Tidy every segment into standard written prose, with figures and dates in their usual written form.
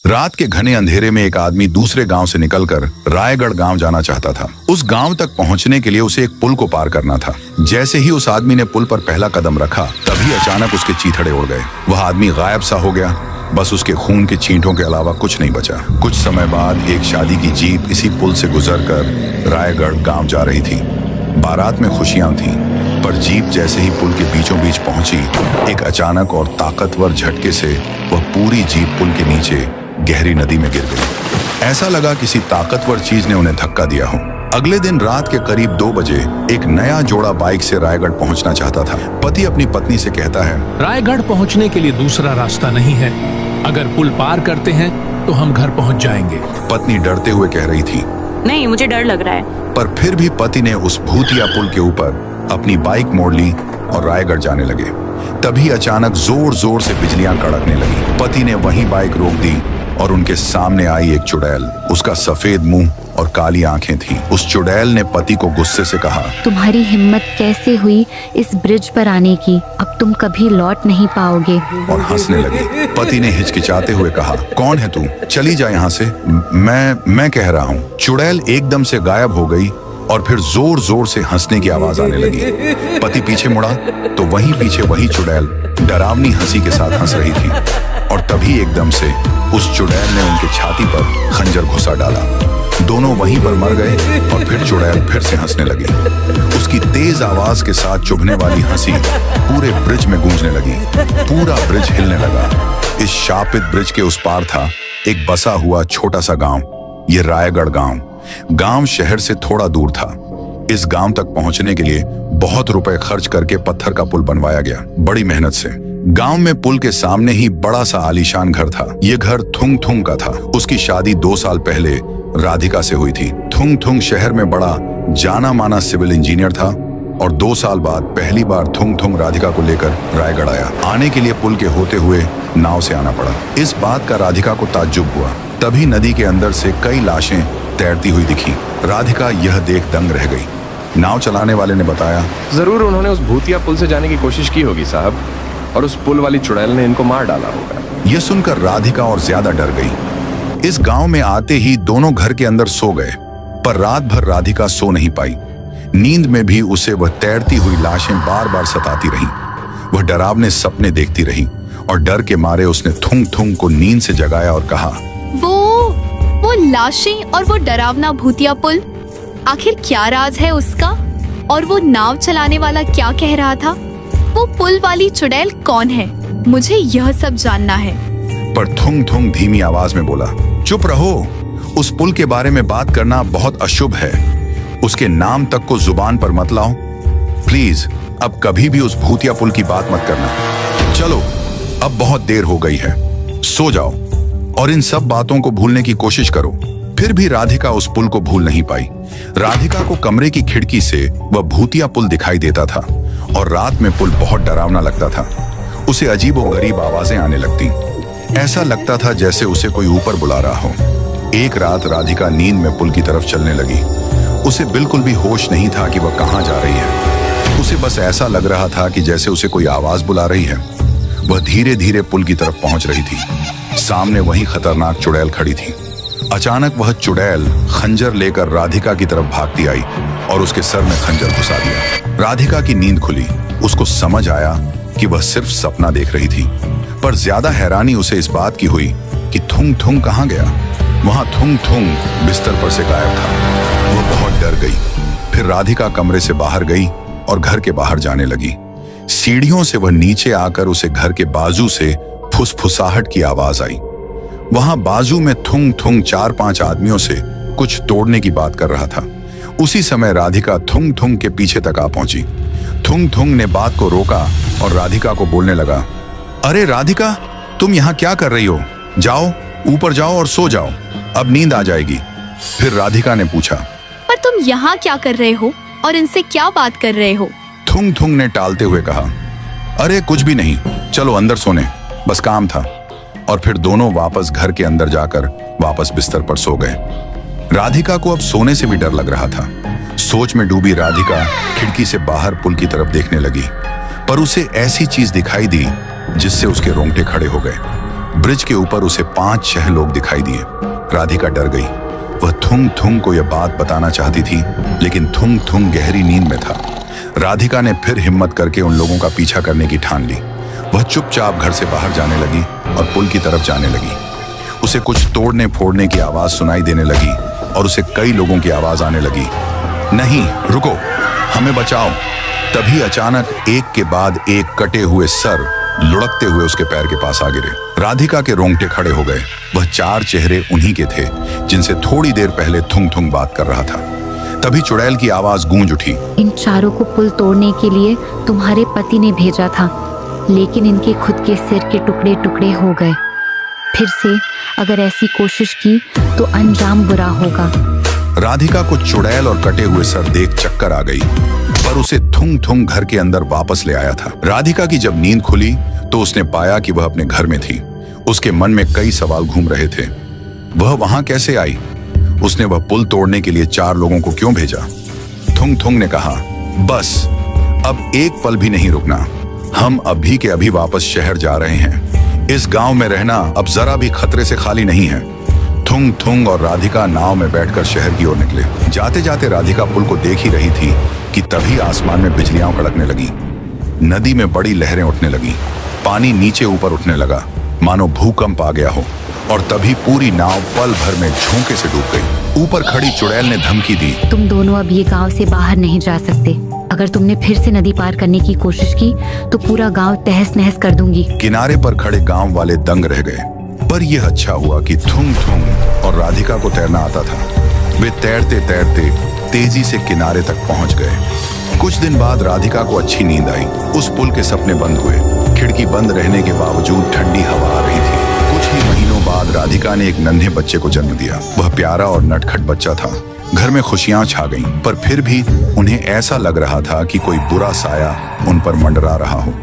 रात के घने अंधेरे में एक आदमी दूसरे गांव से निकलकर रायगढ़ गांव जाना चाहता था। उस गांव तक पहुंचने के लिए उसे एक पुल को पार करना था। जैसे ही उस आदमी ने पुल पर पहला कदम रखा, तभी अचानक उसके चीथड़े उड़ गए। वह आदमी गायब सा हो गया। बस उसके खून के छींटों के अलावा कुछ नहीं बचा। कुछ समय बाद एक शादी की जीप इसी पुल से गुजरकर रायगढ़ गांव जा रही थी। बारात में खुशियां थीं, पर जीप जैसे ही पुल के बीचों बीच पहुंची, एक अचानक और ताकतवर झटके से वह पूरी जीप पुल के नीचे गहरी नदी में गिर गई। ऐसा लगा किसी ताकतवर चीज ने उन्हें धक्का दिया हो। अगले दिन रात के करीब 2 बजे एक नया जोड़ा बाइक से रायगढ़ पहुंचना चाहता था। पति अपनी पत्नी से कहता है, रायगढ़ पहुंचने के लिए दूसरा रास्ता नहीं है। अगर पुल पार करते हैं तो हम घर पहुंच जाएंगे। पत्नी डरते हुए कह रही थी, नहीं, मुझे डर लग रहा है। पर फिर भी पति ने उस भूतिया पुल के ऊपर अपनी बाइक मोड़ ली और रायगढ़ जाने लगे। तभी अचानक जोर जोर से बिजलियां कड़कने लगी। पति ने वहीं बाइक रोक दी और उनके सामने आई एक चुड़ैल। उसका सफेद मुंह और काली आंखें थीं। उस चुड़ैल ने पति को गुस्से से कहा, तुम्हारी हिम्मत कैसे हुई इस ब्रिज पर आने की? अब तुम कभी लौट नहीं पाओगे। और हंसने लगी। पति ने हिचकिचाते हुए कहा, कौन है तू? चली जा यहाँ से। मैं कह रहा हूँ। चुड़ैल एकदम से गायब हो गई और फिर जोर जोर से हंसने की आवाज आने लगी। पति पीछे मुड़ा तो वहीं पीछे वही चुड़ैल डरावनी हंसी के साथ हंस रही थी। और तभी एकदम से उस चुड़ैल ने उनकी छाती पर खंजर घुसा डाला। दोनों वहीं पर मर गए और फिर चुड़ैल फिर से हंसने लगी। उसकी तेज आवाज के साथ चुभने वाली हंसी पूरे ब्रिज में गूंजने लगी। पूरा ब्रिज हिलने लगा। इस शापित ब्रिज के उस पार था एक बसा हुआ छोटा सा गांव। ये रायगढ़ गांव शहर से थोड़ा दूर था। इस गांव तक पहुंचने के लिए बहुत रुपए खर्च करके पत्थर का पुल बनवाया गया, बड़ी मेहनत से। गांव में पुल के सामने ही बड़ा सा आलीशान घर था। ये घर थुंग थुंग का था। उसकी शादी 2 साल पहले राधिका से हुई थी। थुंग थुंग शहर में बड़ा जाना माना सिविल इंजीनियर था और 2 साल बाद पहली बार थुंग थुंग राधिका को लेकर रायगढ़ आया। आने के लिए पुल के होते हुए नाव से आना पड़ा। इस बात का राधिका को ताज्जुब हुआ। तभी नदी के अंदर से कई लाशें तैरती हुई दिखी। राधिका यह देख दंग रह गई। नाव चलाने वाले ने बताया, जरूर उन्होंने उस भूतिया पुल से जाने की कोशिश की होगी साहब, और उस पुल वाली चुड़ैल ने इनको मार डाला होगा। यह सुनकर राधिका और ज्यादा डर गई। इस गांव में आते ही दोनों घर के अंदर सो गए, पर रात भर राधिका सो नहीं पाई। नींद में भी उसे वह तैरती हुई लाशें बार बार सताती रहीं। वह डरावने सपने देखती रही और डर के मारे उसने थुंग थुंग को नींद से जगाया और कहा, वो लाशें और वो डरावना भूतिया पुल, आखिर क्या राज है उसका? और वो नाव चलाने वाला क्या कह रहा था? वो पुल वाली चुड़ैल कौन है? मुझे यह सब जानना है। पर थुंग थुंग धीमी आवाज में बोला, चुप रहो। उस पुल के बारे में बात करना बहुत अशुभ है। उसके नाम तक को जुबान पर मत लाओ। प्लीज अब कभी भी उस भूतिया पुल की बात मत करना। चलो, अब बहुत देर हो गई है, सो जाओ और इन सब बातों को भूलने की कोशिश करो। फिर भी राधिका उस पुल को भूल नहीं पाई। राधिका को कमरे की खिड़की से वह भूतिया पुल दिखाई देता था और रात में पुल बहुत डरावना लगता था। उसे अजीबोगरीब आवाजें आने लगती। ऐसा लगता था जैसे उसे कोई ऊपर बुला रहा हो। एक रात राधिका नींद में पुल की तरफ चलने लगी। उसे बिल्कुल भी होश नहीं था कि वह कहाँ जा रही है। उसे बस ऐसा लग रहा था कि जैसे उसे कोई आवाज बुला रही है। वह धीरे धीरे पुल की तरफ पहुंच रही थी। सामने वही खतरनाक चुड़ैल खड़ी थी। अचानक वह चुड़ैल खंजर लेकर राधिका की तरफ भागती आई और उसके सर में खंजर घुसा दिया। राधिका की नींद खुली। उसको समझ आया कि वह सिर्फ सपना देख रही थी, पर ज्यादा हैरानी उसे इस बात की हुई कि थुंग थुंग कहाँ गया। वहां थुंग थुंग बिस्तर पर से गायब था। वह बहुत डर गई। फिर राधिका कमरे से बाहर गई और घर के बाहर जाने लगी। सीढ़ियों से वह नीचे आकर उसे घर के बाजू से फुसफुसाहट की आवाज आई। वहां बाजू में थुंग थुंग 4-5 आदमियों से कुछ तोड़ने की बात कर रहा था। उसी समय राधिका थुंग थुंग के पीछे तक आ पहुंची। थुंग थुंग ने बात को रोका और राधिका को बोलने लगा, अरे राधिका, तुम यहाँ क्या कर रही हो? जाओ, ऊपर जाओ और सो जाओ, अब नींद आ जाएगी। फिर राधिका ने पूछा, पर तुम यहाँ क्या कर रहे हो और इनसे क्या बात कर रहे हो? थुंग थुंग ने टालते हुए कहा, अरे कुछ भी नहीं, चलो अंदर सोने, बस काम था। और फिर दोनों वापस घर के अंदर जाकर वापस बिस्तर पर सो गए। राधिका को अब सोने से भी डर लग रहा था। सोच में डूबी राधिका खिड़की से बाहर पुल की तरफ देखने लगी, पर उसे ऐसी चीज दिखाई दी जिससे उसके रोंगटे खड़े हो गए। ब्रिज के ऊपर उसे 5-6 लोग दिखाई दिए। राधिका डर गई। वह थुंग थुंग को यह बात बताना चाहती थी, लेकिन थुंग थुंग गहरी नींद में था। राधिका ने फिर हिम्मत करके उन लोगों का पीछा करने की ठान ली। वह चुपचाप घर से बाहर जाने लगी और पुल की तरफ जाने लगी। उसे कुछ तोड़ने फोड़ने की आवाज सुनाई देने लगी और उसे कई लोगों की आवाज आने लगी, नहीं रुको, हमें बचाओ। तभी अचानक एक के बाद एक कटे हुए सर लुढ़कते हुए उसके पैर के पास आ गिरे। राधिका के रोंगटे खड़े हो गए। वह 4 चेहरे उन्हीं के थे जिनसे थोड़ी देर पहले थुंग थुंग बात कर रहा था। तभी चुड़ैल की आवाज गूंज उठी, इन चारों को पुल तोड़ने के लिए तुम्हारे पति ने भेजा था, लेकिन इनके खुद के सिर के टुकड़े टुकड़े हो गए। फिर से अगर ऐसी कोशिश की तो अंजाम बुरा होगा। राधिका को चुड़ैल और कटे हुए सर देख चक्कर आ गई, पर उसे थुंग थुंग घर के अंदर वापस ले आया था। राधिका की जब नींद खुली तो उसने पाया कि वह अपने घर में थी। उसके मन में कई सवाल घूम रहे थे। वह वहां कैसे आई? उसने वह पुल तोड़ने के लिए 4 लोगों को क्यों भेजा? थुंग थुंग ने कहा, बस अब एक पल भी नहीं रुकना। हम अभी के अभी वापस शहर जा रहे हैं। इस गांव में रहना अब जरा भी खतरे से खाली नहीं है। थुंग थुंग और राधिका नाव में बैठकर शहर की ओर निकले। जाते जाते राधिका पुल को देख ही रही थी कि तभी आसमान में बिजलियां कड़कने लगी। नदी में बड़ी लहरें उठने लगी। पानी नीचे ऊपर उठने लगा, मानो भूकंप आ गया हो। और तभी पूरी नाव पल भर में झोंके से डूब गई। ऊपर खड़ी चुड़ैल ने धमकी दी, तुम दोनों अब ये गांव से बाहर नहीं जा सकते। अगर तुमने फिर से नदी पार करने की कोशिश की तो पूरा गांव तहस नहस कर दूंगी। किनारे पर खड़े गांव वाले दंग रह गए, पर यह अच्छा हुआ कि थुंग थुंग और राधिका को तैरना आता था। वे तैरते तैरते तेजी से किनारे तक पहुंच गए। कुछ दिन बाद राधिका को अच्छी नींद आई। उस पुल के सपने बंद हुए। खिड़की बंद रहने के बावजूद ठंडी हवा आ रही थी। कुछ ही महीनों बाद राधिका ने एक नन्हे बच्चे को जन्म दिया। वह प्यारा और नटखट बच्चा था। घर में खुशियां छा गईं, पर फिर भी उन्हें ऐसा लग रहा था कि कोई बुरा साया उन पर मंडरा रहा हो।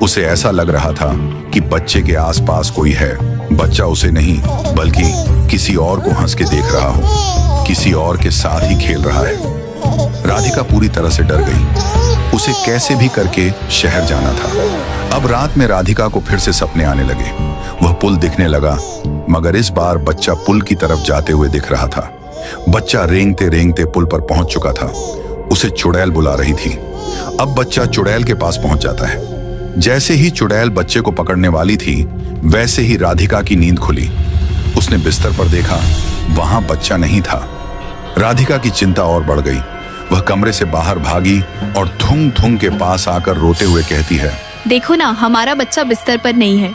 उसे ऐसा लग रहा था कि बच्चे के आसपास कोई है। बच्चा उसे नहीं बल्कि किसी और को हंस के देख रहा हो, किसी और के साथ ही खेल रहा है। राधिका पूरी तरह से डर गई। उसे कैसे भी करके शहर जाना था। अब रात में राधिका को फिर से सपने आने लगे। वह पुल दिखने लगा, मगर इस बार बच्चा पुल की तरफ जाते हुए दिख रहा था। बच्चा रेंगते रेंगते पुल पर पहुंच चुका था। उसे चुड़ैल बुला रही थी। अब बच्चा चुड़ैल के पास पहुंच जाता है। जैसे ही चुड़ैल बच्चे को पकड़ने वाली थी, वैसे ही राधिका की नींद खुली। उसने बिस्तर पर देखा, वहां बच्चा नहीं था। राधिका की चिंता और बढ़ गई। वह कमरे से बाहर भागी और थुंग थुंग के पास आकर रोते हुए कहती है, देखो ना, हमारा बच्चा बिस्तर पर नहीं है,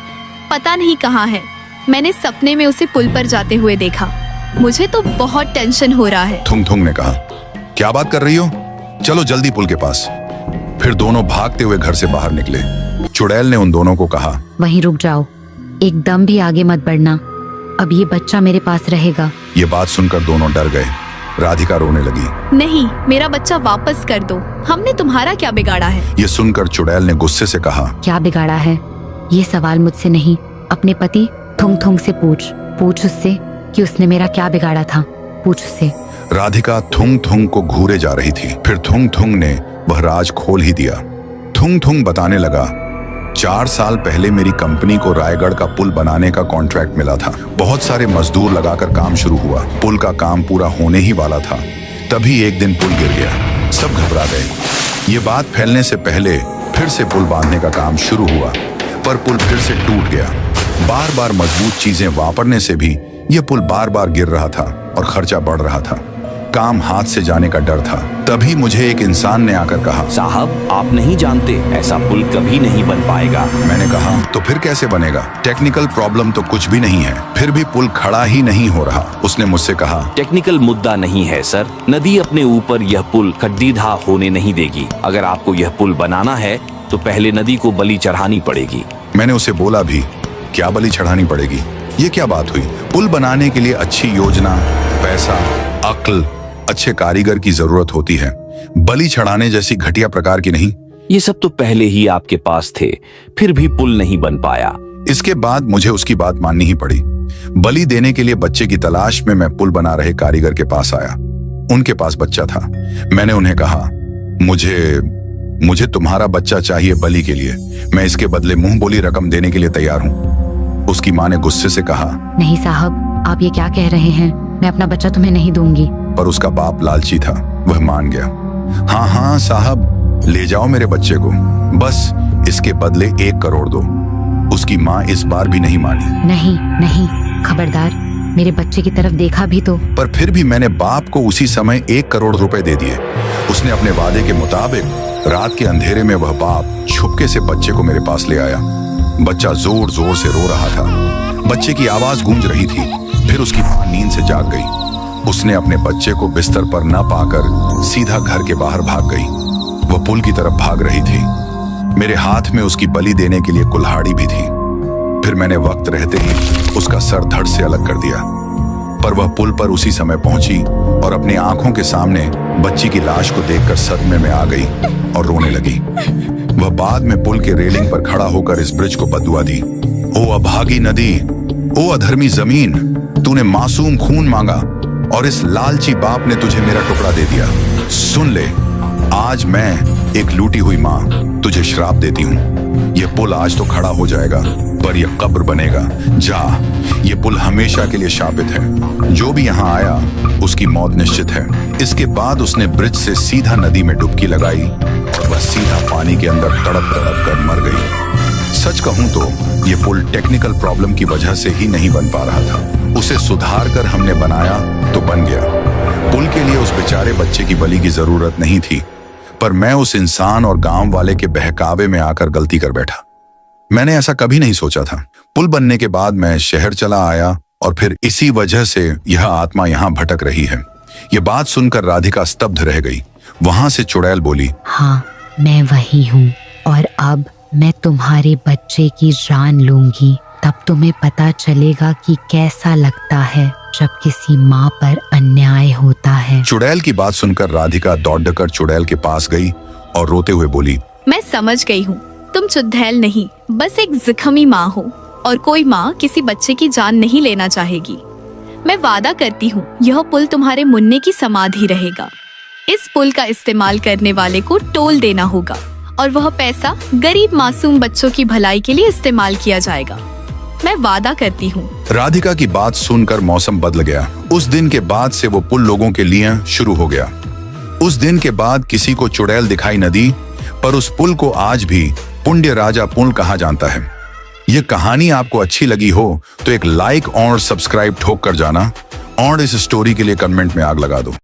पता नहीं कहाँ है। मैंने सपने में उसे पुल पर जाते हुए देखा। मुझे तो बहुत टेंशन हो रहा है। थुंग थुंग ने कहा, क्या बात कर रही हो? चलो जल्दी पुल के पास। फिर दोनों भागते हुए घर से बाहर निकले। चुड़ैल ने उन दोनों को कहा, वहीं रुक जाओ, एकदम भी आगे मत बढ़ना। अब ये बच्चा मेरे पास रहेगा। ये बात सुनकर दोनों डर गए। राधिका रोने लगी। नहीं, मेरा बच्चा वापस कर दो। हमने तुम्हारा क्या बिगाड़ा है? ये सुनकर चुड़ैल ने गुस्से से कहा, क्या बिगाड़ा है? ये सवाल मुझसे नहीं, अपने पति थुंग थुंग से पूछ उससे कि उसने मेरा क्या बिगाड़ा था। पूछ उससे। राधिका थुंग थुंग को घूरे जा रही थी। फिर थुंग थुंग ने वह राज खोल ही दिया। थुंग थुंग बताने लगा, 4 साल पहले मेरी कंपनी को रायगढ़ का पुल बनाने का कॉन्ट्रैक्ट मिला था। बहुत सारे मजदूर लगाकर काम शुरू हुआ। पुल का काम पूरा होने ही वाला था। तभी एक दिन पुल गिर गया। सब घबरा गए। ये बात फैलने से पहले फिर से पुल बांधने का काम शुरू हुआ, पर पुल फिर से टूट गया। बार बार मजबूत चीजें वापरने से भी यह पुल बार बार गिर रहा था और खर्चा बढ़ रहा था। काम हाथ से जाने का डर था। तभी मुझे एक इंसान ने आकर कहा, साहब आप नहीं जानते, ऐसा पुल कभी नहीं बन पाएगा। मैंने कहा, तो फिर कैसे बनेगा? टेक्निकल प्रॉब्लम तो कुछ भी नहीं है, फिर भी पुल खड़ा ही नहीं हो रहा। उसने मुझसे कहा, टेक्निकल मुद्दा नहीं है सर, नदी अपने ऊपर यह पुल खड्डीधा होने नहीं देगी। अगर आपको यह पुल बनाना है तो पहले नदी को बलि चढ़ानी पड़ेगी। मैंने उसे बोला भी, क्या बलि चढ़ानी पड़ेगी? ये क्या बात हुई? पुल बनाने के लिए अच्छी योजना, पैसा, अक्ल, अच्छे कारीगर की जरूरत होती है, बलि चढ़ाने जैसी घटिया प्रकार की नहीं। ये सब तो पहले ही आपके पास थे, फिर भी पुल नहीं बन पाया। इसके बाद मुझे उसकी बात माननी ही पड़ी। बलि देने के लिए बच्चे की तलाश में मैं पुल बना रहे कारीगर के पास आया। उनके पास बच्चा था। मैंने उन्हें कहा, मुझे तुम्हारा बच्चा चाहिए बलि के लिए। मैं इसके बदले मुंह बोली रकम देने के लिए तैयार हूं। उसकी माँ ने गुस्से से कहा, नहीं साहब, आप ये क्या कह रहे हैं? मैं अपना बच्चा तुम्हें नहीं दूंगी। पर उसका बाप लालची था, वह मान गया। हाँ हाँ साहब, ले जाओ मेरे बच्चे को, बस इसके बदले 1 करोड़ दो। उसकी माँ इस बार भी नहीं मानी। नहीं नहीं, खबरदार, मेरे बच्चे की तरफ देखा भी तो। पर फिर भी मैंने बाप को उसी समय 1 करोड़ रुपए दे दिए। उसने अपने वादे के मुताबिक रात के अंधेरे में वह बाप छुपके से बच्चे को मेरे पास ले आया। बच्चा जोर जोर से रो रहा था, बच्चे की आवाज गूंज रही थी। फिर उसकी माँ नींद से जाग गई। उसने अपने बच्चे को बिस्तर पर न पाकर सीधा घर के बाहर भाग गई। वह पुल की तरफ भाग रही थी। मेरे हाथ में उसकी बलि देने के लिए कुल्हाड़ी भी थी। फिर मैंने वक्त रहते ही उसका सर धड़ से अलग कर दिया। पर वह पुल पर उसी समय पहुंची और अपनी आंखों के सामने बच्ची की लाश को देखकर सदमे में आ गई और रोने लगी। वह बाद में पुल के रेलिंग पर खड़ा होकर इस ब्रिज को बद्दुआ दी। ओ अभागी नदी, ओ अधर्मी जमीन, तूने मासूम खून मांगा और इस लालची बाप ने तुझे मेरा टुकड़ा दे दिया। सुन ले, आज मैं एक लूटी हुई माँ तुझे श्राप देती हूँ। यह पुल आज तो खड़ा हो जाएगा, पर यह कब्र बनेगा। जा, ये पुल हमेशा के लिए शापित है। जो भी यहाँ आया उसकी मौत निश्चित है। इसके बाद उसने ब्रिज से सीधा नदी में डुबकी लगाई और वह सीधा पानी के अंदर तड़प तड़प कर मर गई। सच कहूं तो ये पुल टेक्निकल प्रॉब्लम की वजह से ही नहीं बन पा रहा था। उसे सुधार कर हमने बनाया तो बन गया। पुल के लिए उस बेचारे बच्चे की बलि की जरूरत नहीं थी, पर मैं उस इंसान और गांव वाले के बहकावे में आकर गलती कर बैठा। मैंने ऐसा कभी नहीं सोचा था। पुल बनने के बाद मैं शहर चला आया और फिर इसी वजह से यह आत्मा यहाँ भटक रही है। ये बात सुनकर राधिका स्तब्ध रह गई। वहां से चुड़ैल बोली, हाँ, मैं वही हूँ और अब मैं तुम्हारे बच्चे की जान लूंगी। तब तुम्हें पता चलेगा कि कैसा लगता है जब किसी माँ पर अन्याय होता है। चुड़ैल की बात सुनकर राधिका दौड़कर चुड़ैल के पास गई और रोते हुए बोली, मैं समझ गई हूँ, तुम चुड़ैल नहीं, बस एक जख्मी माँ हो और कोई माँ किसी बच्चे की जान नहीं लेना चाहेगी। मैं वादा करती हूँ यह पुल तुम्हारे मुन्ने की समाधि रहेगा। इस पुल का इस्तेमाल करने वाले को टोल देना होगा और वह पैसा गरीब मासूम बच्चों की भलाई के लिए इस्तेमाल किया जाएगा। मैं वादा करती हूँ। राधिका की बात सुनकर मौसम बदल गया। उस दिन के बाद से वो पुल लोगों के लिए शुरू हो गया। उस दिन के बाद किसी को चुड़ैल दिखाई न दी, पर उस पुल को आज भी पुण्य राजा पुल कहा जाता है। ये कहानी आपको अच्छी लगी हो तो एक लाइक और सब्सक्राइब ठोक कर जाना और इस स्टोरी के लिए कमेंट में आग लगा दो।